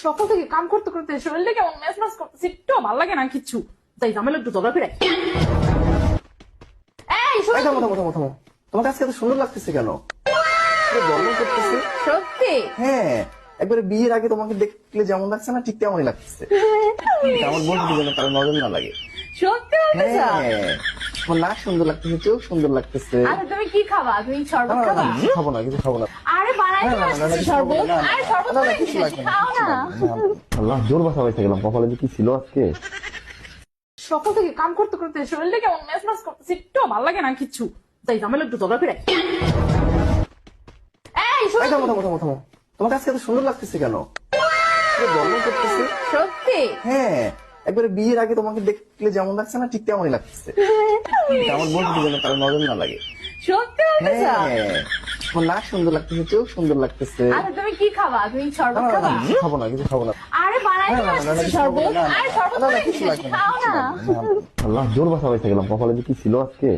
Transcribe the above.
সকাল থেকে কাম করতে করতে শরীরটা কেমন ম্যাচ ম্যাচ করতেছে, একটু ভালো লাগে না কিচ্ছু। যাই ঝামেলা একটু জগা ফিরাই। এই শোনো, থামো থামো থামো থামো, তোমাকে আজকে এত সুন্দর লাগতেছে কেন? গরম করতেছে। সত্যি? হ্যাঁ, একবারে বিয়ের আগে তোমাকে দেখলে যেমন লাগছে না ঠিক তেমনই লাগতেছে। আমার বলতে যেন কারো নজর না লাগে। সত্যি বলতেছ? হ্যাঁ, তোমার নাক সুন্দর লাগতেছে, চোখ সুন্দর লাগতেছে। আচ্ছা তুমি কি খাবা? তুমি শরবত না, না, খাবা? না, কিছু খাবো না, কিছু খাবো না। আরে বানাই না, তো না, না, না, আসছে কিছু খাবো শরবত। না, না, আরে শরবত না, না, বানাই কিছু দিয়েছি, লাগবে না, খাও কিছু না। লাগবে না। আল্লাহ, জোর বাসা হয়েছে গেলাম। কপালে যে কি ছিল আজকে। সকাল থেকে কাম করতে করতে শরীরটা কেমন ম্যাচ ম্যাচ করতেছে, একটু ভালো লাগে না কিচ্ছু। যাই ঝামেলা একটু জগা ফিরাই। এই শোনো, থামো থামো থামো থামো, তোমাকে আজকে এত সুন্দর লাগতেছে কেন? গরম করতেছে। সত্যি? হ্যাঁ, একবারে বিয়ের আগে তোমাকে দেখলে যেমন লাগছে না ঠিক তেমনই লাগতেছে। আমার বলতে যেন কারো নজর না লাগে। সত্যি বলতেছ? হ্যাঁ, তোমার নাক সুন্দর লাগতেছে, চোখ সুন্দর লাগতেছে। আচ্ছা তুমি কি খাবা? তুমি না, শরবত না, না, খাবা? কিছু খাবো না, কিছু খাবো না। আরে বানাই না, তো না, না, না, আসছে কিছু খাবো শরবত। না, না, আরে শরবত না, না, বানাই কিছু দিয়েছি, লাগবে না, খাও কিছু না। লাগবে না। আল্লাহ, জোর বাসা হয়েছে গেলাম। কপালে যে কি ছিল আজকে।